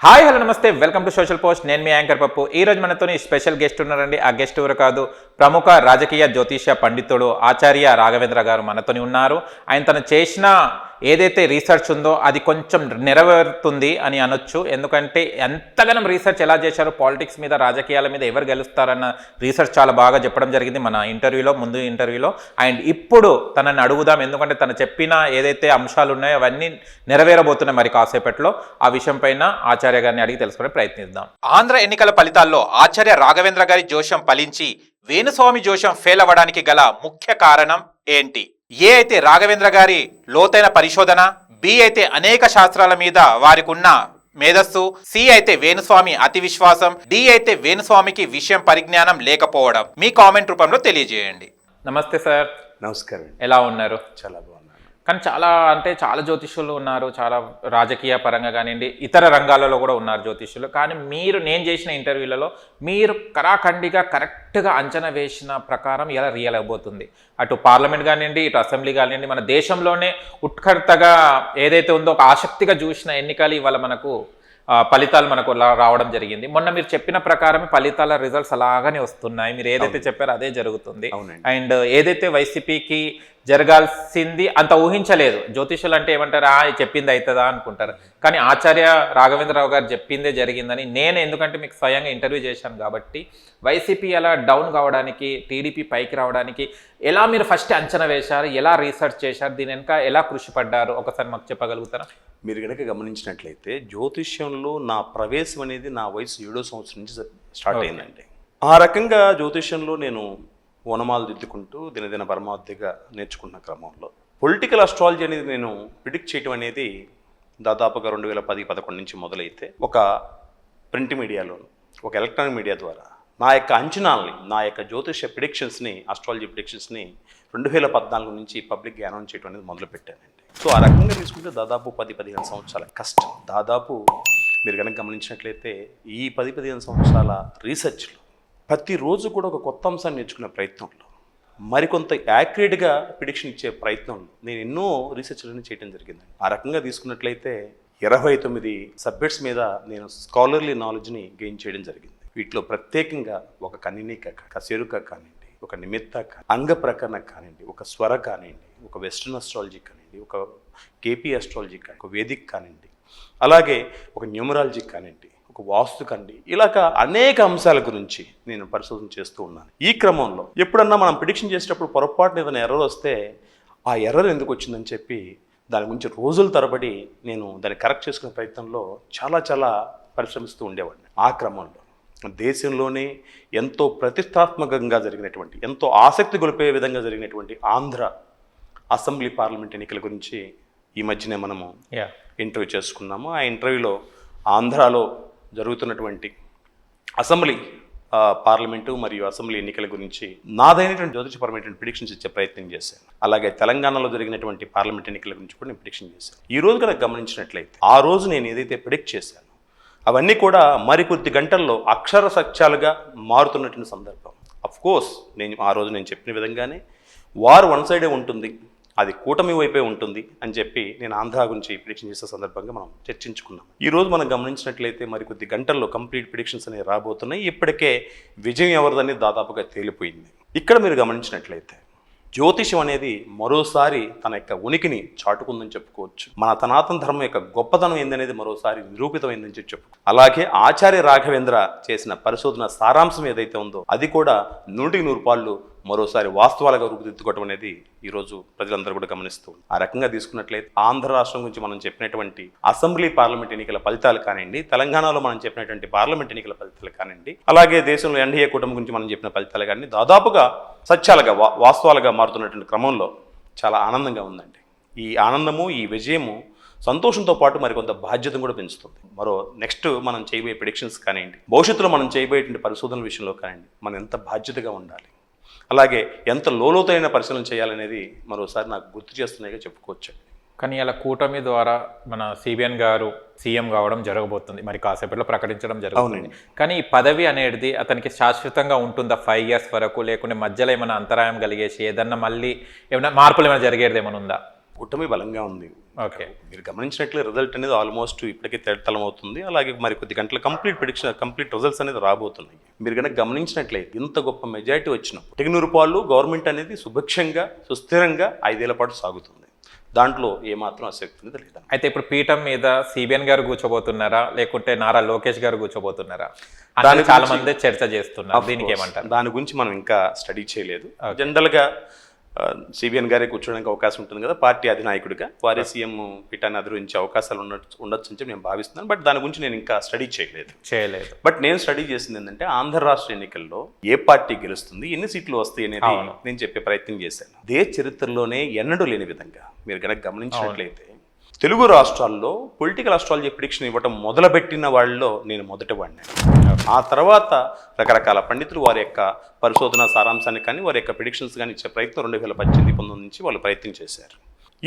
Hi hello నమస్తే welcome to social post. నేను మీ anchor పప్పు. ఈ రోజు మనతోని స్పెషల్ గెస్ట్ ఉన్నారండి. ఆ గెస్ట్ ఎవరు కాదు, ప్రముఖ రాజకీయ జ్యోతిష్య పండితుడు ఆచార్య రాఘవేంద్ర గారు మనతోని ఉన్నారు. ఆయన తను చేసిన ఏదైతే రీసెర్చ్ ఉందో అది కొంచెం నెరవేరుతుంది అని అనొచ్చు. ఎందుకంటే ఎంతగానో రీసెర్చ్ ఎలా చేశారు, పాలిటిక్స్ మీద రాజకీయాల మీద ఎవరు గెలుస్తారన్న రీసెర్చ్ చాలా బాగా చెప్పడం జరిగింది మన ముందు ఇంటర్వ్యూలో. అండ్ ఇప్పుడు తనని అడుగుదాం, ఎందుకంటే తను చెప్పిన ఏదైతే అంశాలు ఉన్నాయో అవన్నీ నెరవేరబోతున్నాయి మరి కాసేపట్లో. ఆ విషయం పైన ఆచార్య గారిని అడిగి తెలుసుకునే ప్రయత్నిద్దాం. ఆంధ్ర ఎన్నికల ఫలితాల్లో ఆచార్య రాఘవేంద్ర గారి జోషం ఫలించి వేణుస్వామి జోషం ఫెయిల్ అవ్వడానికి గల ముఖ్య కారణం ఏంటి? ఏ అయితే రాఘవేంద్ర గారి లోతైన పరిశోధన, బి అయితే అనేక శాస్త్రాల మీద వారికి ఉన్న మేధస్సు, సి అయితే వేణుస్వామి అతి విశ్వాసం, డి అయితే వేణుస్వామికి విషయం పరిజ్ఞానం లేకపోవడం. మీ కామెంట్ రూపంలో తెలియజేయండి. నమస్తే సార్. నమస్కారం. ఎలా ఉన్నారు? చాలా బాగున్నాను. కానీ చాలా జ్యోతిష్యులు ఉన్నారు, చాలా రాజకీయ పరంగా కానివ్వండి, ఇతర రంగాలలో కూడా ఉన్నారు జ్యోతిష్యులు. కానీ నేను చేసిన ఇంటర్వ్యూలలో మీరు కరాఖండిగా కరెక్ట్గా అంచనా వేసిన ప్రకారం ఇలా రియల్ అవబోతుంది. అటు పార్లమెంట్ కానివ్వండి, ఇటు అసెంబ్లీ కానివ్వండి, మన దేశంలోనే ఉత్కర్తగా ఏదైతే ఉందో ఒక ఆసక్తిగా చూసిన ఎన్నికలు ఇవాళ మనకు ఫలితాలు మనకు రావడం జరిగింది. మొన్న మీరు చెప్పిన ప్రకారమే ఫలితాల రిజల్ట్స్ అలాగానే వస్తున్నాయి. మీరు ఏదైతే చెప్పారో అదే జరుగుతుంది. అండ్ ఏదైతే వైసీపీకి జరగాల్సింది అంత ఊహించలేదు. జ్యోతిషులు అంటే ఏమంటారా, చెప్పింది అవుతుందా అనుకుంటారు. కానీ ఆచార్య రాఘవేంద్రరావు గారు చెప్పిందే జరిగిందని నేను, ఎందుకంటే మీకు స్వయంగా ఇంటర్వ్యూ చేశాను కాబట్టి, వైసీపీ ఎలా డౌన్ కావడానికి, టీడీపీ పైకి రావడానికి ఎలా మీరు ఫస్ట్ అంచనా వేశారు, ఎలా రీసెర్చ్ చేశారు, దీని వెనుక ఎలా కృషి పడ్డారు, ఒకసారి మాకు చెప్పగలుగుతారా? మీరు కనుక గమనించినట్లయితే జ్యోతిష్యంలో నా ప్రవేశం అనేది నా వయసు 7వ సంవత్సరం నుంచి స్టార్ట్ అయిందండి. ఆ రకంగా జ్యోతిష్యంలో నేను ఓనమాలు దిద్దుకుంటూ దినదిన పరమావధిగా నేర్చుకున్న క్రమంలో పొలిటికల్ అస్ట్రాలజీ అనేది నేను ప్రిడిక్ట్ చేయడం అనేది దాదాపుగా 2010-11 నుంచి మొదలైతే ఒక ప్రింట్ మీడియాలో, ఒక ఎలక్ట్రానిక్ మీడియా ద్వారా నా యొక్క అంచనాల్ని, నా యొక్క జ్యోతిష ప్రిడిక్షన్స్ని, అస్ట్రాలజీ ప్రిడిక్షన్స్ని 2014 నుంచి పబ్లిక్గా అనౌన్స్ చేయడం అనేది మొదలుపెట్టానండి. సో ఆ రకంగా తీసుకుంటే దాదాపు 10-15 సంవత్సరాల కష్టం. దాదాపు మీరు కనుక గమనించినట్లయితే ఈ 10-15 సంవత్సరాల రీసెర్చ్లో ప్రతిరోజు కూడా ఒక కొత్త అంశాన్ని నేర్చుకునే ప్రయత్నంలో, మరికొంత యాక్యురేట్గా ప్రిడిక్షన్ ఇచ్చే ప్రయత్నంలో నేను ఎన్నో రీసెర్చ్లను చేయడం జరిగిందండి. ఆ రకంగా తీసుకున్నట్లయితే 29 సబ్జెక్ట్స్ మీద నేను స్కాలర్లీ నాలెడ్జ్ని గెయిన్ చేయడం జరిగింది. వీటిలో ప్రత్యేకంగా ఒక కనినిక, కశేరుక కానివ్వండి, ఒక నిమిత్త, అంగ ప్రకరణ కానివ్వండి, ఒక స్వర కానివ్వండి, ఒక వెస్ట్రన్ అస్ట్రాలజీ కానివ్వండి, ఒక కేపీ అస్ట్రాలజీ కానివ్వండి, ఒక వేదిక్ కానివ్వండి, అలాగే ఒక న్యూమరాలజీ కానివ్వండి, ఒక వాస్తు కానివ్వండి, ఇలాగ అనేక అంశాల గురించి నేను పరిశోధన చేస్తూ ఉన్నాను. ఈ క్రమంలో ఎప్పుడన్నా మనం ప్రిడిక్షన్ చేసేటప్పుడు పొరపాటున ఏదైనా ఎర్రర్ వస్తే ఆ ఎర్రర్ ఎందుకు వచ్చిందని చెప్పి దాని గురించి రోజుల తరబడి నేను దాన్ని కరెక్ట్ చేసుకునే ప్రయత్నంలో చాలా పరిశ్రమిస్తూ ఉండేవాడిని. ఆ క్రమంలో దేశంలోనే ఎంతో ప్రతిష్టాత్మకంగా జరిగినటువంటి, ఎంతో ఆసక్తి గొలిపే విధంగా జరిగినటువంటి ఆంధ్ర అసెంబ్లీ పార్లమెంట్ ఎన్నికల గురించి ఈ మధ్యనే మనము ఇంటర్వ్యూ చేసుకున్నాము. ఆ ఇంటర్వ్యూలో ఆంధ్రాలో జరుగుతున్నటువంటి అసెంబ్లీ పార్లమెంటు మరియు అసెంబ్లీ ఎన్నికల గురించి నాదైనటువంటి జ్యోతిషపరమైనటువంటి ప్రిడిక్షన్స్ ఇచ్చే ప్రయత్నం చేశాను. అలాగే తెలంగాణలో జరిగినటువంటి పార్లమెంట్ ఎన్నికల గురించి కూడా నేను ప్రిడిక్షన్ చేశాను. ఈ రోజు కనుక గమనించినట్లయితే ఆ రోజు నేను ఏదైతే ప్రిడిక్ట్ చేశాను అవన్నీ కూడా మరికొద్ది గంటల్లో అక్షర సత్యాలుగా మారుతున్నటువంటి సందర్భం. అఫ్కోర్స్ ఆ రోజు నేను చెప్పిన విధంగానే వారు వన్ సైడే ఉంటుంది, అది కూటమి వైపే ఉంటుంది అని చెప్పి నేను ఆంధ్ర గురించి ప్రిడిక్షన్ చేసే సందర్భంగా మనం చర్చించుకున్నాం. ఈ రోజు మనం గమనించినట్లయితే మరికొద్ది గంటల్లో కంప్లీట్ ప్రిడిక్షన్స్ అనేవి రాబోతున్నాయి. ఇప్పటికే విజయం ఎవరిదని దాదాపుగా తేలిపోయింది. ఇక్కడ మీరు గమనించినట్లయితే జ్యోతిషం అనేది మరోసారి తన యొక్క ఉనికిని చాటుకుందని చెప్పుకోవచ్చు. మన సనాతన ధర్మం యొక్క గొప్పతనం ఏందనేది మరోసారి నిరూపితమైందని చెప్పు. అలాగే ఆచార్య రాఘవేంద్ర చేసిన పరిశోధన సారాంశం ఏదైతే ఉందో అది కూడా 100% పాళ్ళు మరోసారి వాస్తవాలుగా రూపుదిద్దుకోవడం అనేది ఈరోజు ప్రజలందరూ కూడా గమనిస్తూ. ఆ రకంగా తీసుకున్నట్లయితే ఆంధ్ర రాష్ట్రం గురించి మనం చెప్పినటువంటి అసెంబ్లీ పార్లమెంట్ ఎన్నికల ఫలితాలు కానివ్వండి, తెలంగాణలో మనం చెప్పినటువంటి పార్లమెంట్ ఎన్నికల ఫలితాలు కానివ్వండి, అలాగే దేశంలో ఎన్డీఏ కూటమి గురించి మనం చెప్పిన ఫలితాలు కానీ దాదాపుగా సత్యాలుగా, వాస్తవాలుగా మారుతున్నటువంటి క్రమంలో చాలా ఆనందంగా ఉందండి. ఈ ఆనందము, ఈ విజయము సంతోషంతో పాటు మరికొంత బాధ్యత కూడా పెంచుతుంది. నెక్స్ట్ మనం చేయబోయే ప్రిడిక్షన్స్ కానివ్వండి, భవిష్యత్తులో మనం చేయబోయేటువంటి పరిశోధనల విషయంలో కానివ్వండి, మనం ఎంత బాధ్యతగా ఉండాలి, అలాగే ఎంత లోతైన పరిశీలన చేయాలనేది మరోసారి నాకు గుర్తు చేస్తున్నాయిగా చెప్పుకోవచ్చు. కానీ ఇలా కూటమి ద్వారా మన సిబిఎన్ గారు సీఎం కావడం జరగబోతుంది, మరి కాసేపట్లో ప్రకటించడం జరుగుతుంది. కానీ ఈ పదవి అనేది అతనికి శాశ్వతంగా ఉంటుందా 5 years వరకు, లేకుంటే మధ్యలో ఏమైనా అంతరాయం కలిగేసి ఏదన్నా మళ్ళీ ఏమైనా మార్పులు ఏమైనా జరిగేది ఏమైనా ఉందా? కూటమి బలంగా ఉంది. ఓకే. మీరు గమనించినట్లే రిజల్ట్ అనేది ఆల్మోస్ట్ ఇప్పటికే తేటతలం అవుతుంది. అలాగే మరి కొద్ది గంటల కంప్లీట్ రిజల్ట్స్ అనేది రాబోతున్నాయి. మీరు కనుక గమనించినట్లయితే ఇంత గొప్ప మెజారిటీ వచ్చినప్పుడు టెగ్నూరు పాలు గవర్నమెంట్ అనేది సుభిక్షంగా సుస్థిరంగా 5 ఏళ్ల పాటు సాగుతుంది. దాంట్లో ఏమాత్రం ఆసక్తి అనేది లేదు. అయితే ఇప్పుడు పీఠం మీద సిబిఎన్ గారు కూర్చోబోతున్నారా, లేకుంటే నారా లోకేష్ గారు కూర్చోబోతున్నారా? దాన్ని చాలా మంది చర్చ చేస్తున్నారు. దీనికి ఏమంటారు? దాని గురించి మనం ఇంకా స్టడీ చేయలేదు. జనరల్గా సిబిఎన్ గారే కూర్చోడానికి అవకాశం ఉంటుంది కదా, పార్టీ అధినాయకుడిగా వారే సీఎం పీఠాన్ని అధిరోహించే అవకాశాలు ఉండొచ్చు అని నేను భావిస్తున్నాను. బట్ దాని గురించి నేను ఇంకా స్టడీ చేయలేదు. బట్ నేను స్టడీ చేసింది ఏంటంటే ఆంధ్ర రాష్ట్ర ఎన్నికల్లో ఏ పార్టీ గెలుస్తుంది, ఎన్ని సీట్లు వస్తాయి అనేది నేను చెప్పే ప్రయత్నం చేశాను. దేశ చరిత్రలోనే ఎన్నడూ లేని విధంగా మీరు కనుక గమనించినట్లయితే తెలుగు రాష్ట్రాల్లో పొలిటికల్ ఆస్ట్రాలజీ ప్రిడిక్షన్ ఇవ్వటం మొదలుపెట్టిన వాళ్ళలో నేను మొదటి వాడిని. ఆ తర్వాత రకరకాల పండితులు వారి యొక్క పరిశోధన సారాంశాన్ని కానీ వారి యొక్క ప్రిడిక్షన్స్ కానీ ఇచ్చే ప్రయత్నం 2018-19 నుంచి వాళ్ళు ప్రయత్నం చేశారు.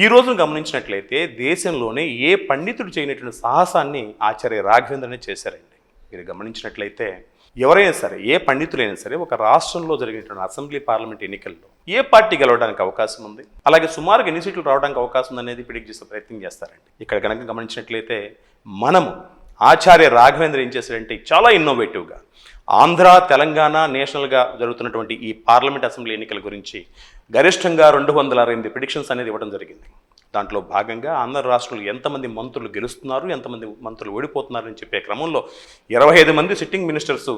ఈ రోజును గమనించినట్లయితే దేశంలోనే ఏ పండితుడు చేయనటువంటి సాహసాన్ని ఆచార్య రాఘవేంద్రనే చేశారండి. మీరు గమనించినట్లయితే ఎవరైనా సరే, ఏ పండితులైనా సరే, ఒక రాష్ట్రంలో జరిగినటువంటి అసెంబ్లీ పార్లమెంట్ ఎన్నికల్లో ఏ పార్టీ గెలవడానికి అవకాశం ఉంది, అలాగే సుమారుగా ఎన్ని సీట్లు రావడానికి అవకాశం ఉంది అనేది ప్రిడిక్ట్ చేసే ప్రయత్నం చేస్తారండి. ఇక్కడ కనుక గమనించినట్లయితే మనము ఆచార్య రాఘవేంద్ర ఏం చేశారంటే చాలా ఇన్నోవేటివ్గా ఆంధ్ర తెలంగాణ నేషనల్గా జరుగుతున్నటువంటి ఈ పార్లమెంట్ అసెంబ్లీ ఎన్నికల గురించి గరిష్టంగా 268 ప్రిడిక్షన్స్ అనేది ఇవ్వడం జరిగింది. దాంట్లో భాగంగా ఆంధ్ర రాష్ట్రంలో ఎంతమంది మంత్రులు గెలుస్తున్నారు, ఎంతమంది మంత్రులు ఓడిపోతున్నారని చెప్పే క్రమంలో 25 మంది సిట్టింగ్ మినిస్టర్స్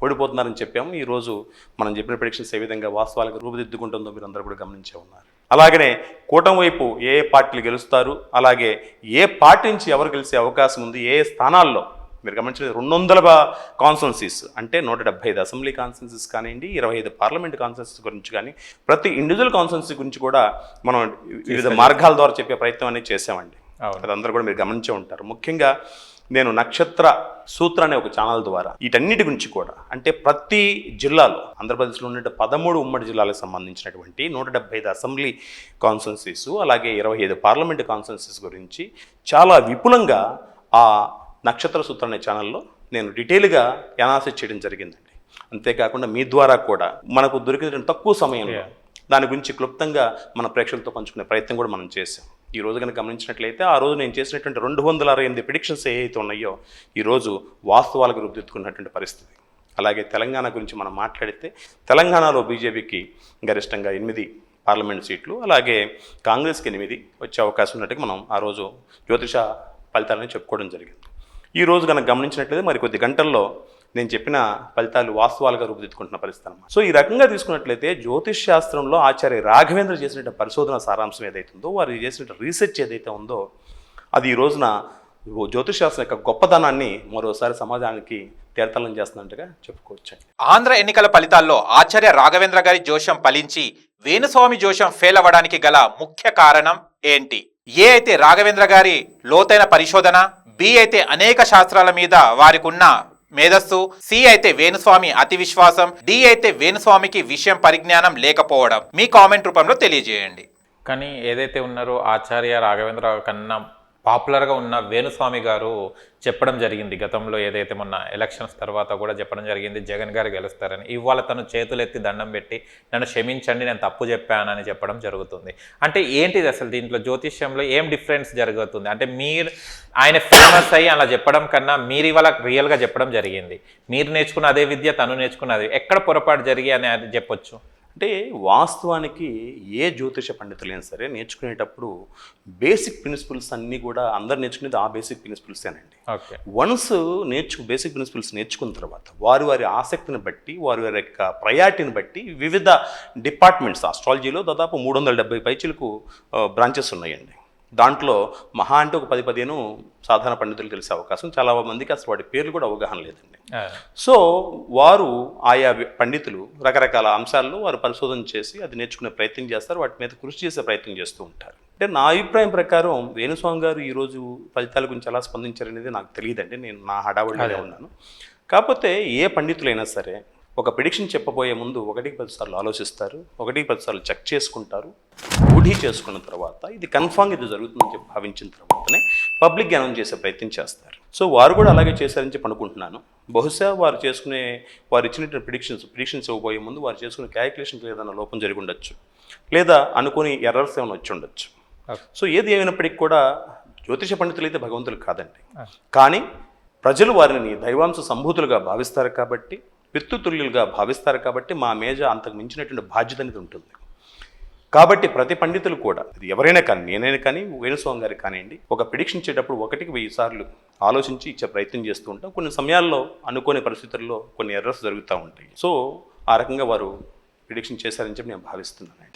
ఓడిపోతున్నారని చెప్పాము. ఈరోజు మనం చెప్పిన ప్రిడిక్షన్స్ ఏ విధంగా వాస్తవాలకు రూపుదిద్దుకుంటుందో మీరు అందరూ కూడా గమనించే ఉన్నారు. అలాగనే కూటమి వైపు ఏ పార్టీలు గెలుస్తారు, అలాగే ఏ పార్టీ నుంచి ఎవరు గెలిచే అవకాశం ఉంది, ఏ స్థానాల్లో మీరు గమనించిన 200 కాన్స్టిట్యున్సీస్ అంటే 175 అసెంబ్లీ కాన్స్టిట్యున్సీస్ కానివ్వండి, 25 పార్లమెంట్ కాన్స్టిట్యున్సీస్ గురించి కానీ ప్రతి ఇండివిజువల్ కాన్స్టిట్యున్సీ గురించి కూడా మనం వివిధ మార్గాల ద్వారా చెప్పే ప్రయత్నం అనేది చేసామండి. అదందరూ కూడా మీరు గమనించే ఉంటారు. ముఖ్యంగా నేను నక్షత్ర సూత్ర అనే ఒక ఛానల్ ద్వారా వీటన్నిటి గురించి కూడా, అంటే ప్రతి జిల్లాలో ఆంధ్రప్రదేశ్లో ఉన్న 13 ఉమ్మడి జిల్లాలకు సంబంధించినటువంటి 175 అసెంబ్లీ కాన్స్టిట్యున్సీస్ అలాగే 25 పార్లమెంట్ కాన్స్టిట్యున్సీస్ గురించి చాలా విపులంగా ఆ నక్షత్ర సూత్ర అనే ఛానల్లో నేను డీటెయిల్గా అనాలిసిస్ చేయడం జరిగిందండి. అంతేకాకుండా మీ ద్వారా కూడా మనకు దొరికిన తక్కువ సమయంలో దాని గురించి క్లుప్తంగా మన ప్రేక్షకులతో పంచుకునే ప్రయత్నం కూడా మనం చేసాం. ఈ రోజు కనుక గమనించినట్లయితే ఆ రోజు నేను చేసినటువంటి 268 ప్రిడిక్షన్స్ ఏవైతే ఉన్నాయో ఈరోజు వాస్తవాలకు రూపుదిద్దుకున్నటువంటి పరిస్థితి. అలాగే తెలంగాణ గురించి మనం మాట్లాడితే తెలంగాణలో బీజేపీకి గరిష్టంగా 8 పార్లమెంట్ సీట్లు, అలాగే కాంగ్రెస్కి 8 వచ్చే అవకాశం ఉన్నట్టుగా మనం ఆ రోజు జ్యోతిష ఫలితాలని చెప్పుకోవడం జరిగింది. ఈ రోజు కనుక గమనించినట్లయితే మరి కొద్ది గంటల్లో నేను చెప్పిన ఫలితాలు వాస్తవాలుగా రూపుదిద్దుకుంటున్న పరిస్థితి అన్నమాట. సో ఈ రకంగా తీసుకున్నట్లయితే జ్యోతిష్ శాస్త్రంలో ఆచార్య రాఘవేంద్ర చేసిన పరిశోధన సారాంశం ఏదైతే ఉందో, వారు చేసిన రీసెర్చ్ ఏదైతే ఉందో, అది ఈ రోజున జ్యోతిష్ శాస్త్రం యొక్క గొప్పతనాన్ని మరోసారి సమాజానికి తేటతలం చేస్తున్నట్టుగా చెప్పుకోవచ్చు. ఆంధ్ర ఎన్నికల ఫలితాల్లో ఆచార్య రాఘవేంద్ర గారి జోషం ఫలించి వేణుస్వామి జోషం ఫెయిల్ అవ్వడానికి గల ముఖ్య కారణం ఏంటి? ఏ అయితే రాఘవేంద్ర గారి లోతైన పరిశోధన, బి అయితే అనేక శాస్త్రాల మీద వారికి ఉన్న మేధస్సు, సి అయితే వేణుస్వామి అతి విశ్వాసం, డి అయితే వేణుస్వామికి విషయం పరిజ్ఞానం లేకపోవడం. మీ కామెంట్ రూపంలో తెలియజేయండి. కానీ ఏదైతే ఉన్నారో ఆచార్య రాఘవేంద్ర కన్నా పాపులర్గా ఉన్న వేణుస్వామి గారు చెప్పడం జరిగింది, గతంలో ఏదైతే మొన్న ఎలక్షన్స్ తర్వాత కూడా చెప్పడం జరిగింది జగన్ గారు గెలుస్తారని. ఇవాళ తను చేతులెత్తి దండం పెట్టి నన్ను క్షమించండి, నేను తప్పు చెప్పానని చెప్పడం జరుగుతుంది. అంటే ఏంటిది అసలు దీంట్లో జ్యోతిష్యంలో ఏం డిఫరెన్స్ జరుగుతుంది? అంటే మీరు ఆయన ఫేమస్ అయ్యి అలా చెప్పడం కన్నా మీరు ఇవాళ రియల్గా చెప్పడం జరిగింది. మీరు నేర్చుకున్న అదే విద్య తను నేర్చుకున్నది, ఎక్కడ పొరపాటు జరిగి అని అది చెప్పొచ్చు? అంటే వాస్తవానికి ఏ జ్యోతిష పండితులైనా సరే నేర్చుకునేటప్పుడు బేసిక్ ప్రిన్సిపల్స్ అన్నీ కూడా అందరు నేర్చుకునేది ఆ బేసిక్ ప్రిన్సిపల్సేనండి. వన్స్ బేసిక్ ప్రిన్సిపల్స్ నేర్చుకున్న తర్వాత వారి ఆసక్తిని బట్టి వారి యొక్క ప్రయారిటీని బట్టి వివిధ డిపార్ట్మెంట్స్, ఆస్ట్రాలజీలో దాదాపు 370 పైచిలకు బ్రాంచెస్ ఉన్నాయండి. దాంట్లో మహా అంటే ఒక 10-15 సాధారణ పండితులు తెలిసే అవకాశం, చాలా మందికి అసలు వాటి పేర్లు కూడా అవగాహన లేదండి. సో వారు ఆయా పండితులు రకరకాల అంశాల్లో వారు పరిశోధన చేసి అది నేర్చుకునే ప్రయత్నం చేస్తారు, వాటి మీద కృషి చేసే ప్రయత్నం చేస్తూ ఉంటారు. అంటే నా అభిప్రాయం ప్రకారం వేణుస్వామి గారు ఈరోజు ఫలితాల గురించి ఎలా స్పందించారనేది నాకు తెలియదండి. నేను నా హడావుడిలో ఉన్నాను. కాకపోతే ఏ పండితులైనా సరే ఒక ప్రిడిక్షన్ చెప్పబోయే ముందు 1-10 సార్లు ఆలోచిస్తారు, 1-10 సార్లు చెక్ చేసుకుంటారు. ఊఢీ చేసుకున్న తర్వాత ఇది కన్ఫామ్ ఇది జరుగుతుందని చెప్పి భావించిన తర్వాతనే పబ్లిక్ అనౌన్స్ చేసే ప్రయత్నం చేస్తారు. సో వారు కూడా అలాగే చేశారని చెప్పి అనుకుంటున్నాను. బహుశా వారు ఇచ్చినటువంటి ప్రిడిక్షన్స్ ఇవ్వబోయే ముందు వారు చేసుకునే క్యాలిక్యులేషన్కి ఏదైనా లోపం జరిగి ఉండొచ్చు, లేదా అనుకుని ఎర్రర్స్ ఏమైనా వచ్చి ఉండొచ్చు. సో ఏది ఏమైనప్పటికీ కూడా జ్యోతిష పండితులు అయితే భగవంతులు కాదండి, కానీ ప్రజలు వారిని దైవాంశ సంభూతులుగా భావిస్తారు కాబట్టి, పితృతుల్యులుగా భావిస్తారు కాబట్టి మా మీద అంతకు మించినటువంటి బాధ్యత అనేది ఉంటుంది. కాబట్టి ప్రతి పండితులు కూడా, ఇది ఎవరైనా కానీ, నేనైనా కానీ, వేణుస్వామి గారికి కానివ్వండి, ఒక ప్రిడిక్షన్ ఇచ్చేటప్పుడు 1,000 సార్లు ఆలోచించి ఇచ్చే ప్రయత్నం చేస్తూ ఉంటాం. కొన్ని సమయాల్లో అనుకోని పరిస్థితుల్లో కొన్ని ఎర్రర్స్ జరుగుతూ ఉంటాయి. సో ఆ రకంగా వారు ప్రిడిక్షన్ చేశారని చెప్పి నేను భావిస్తున్నానండి.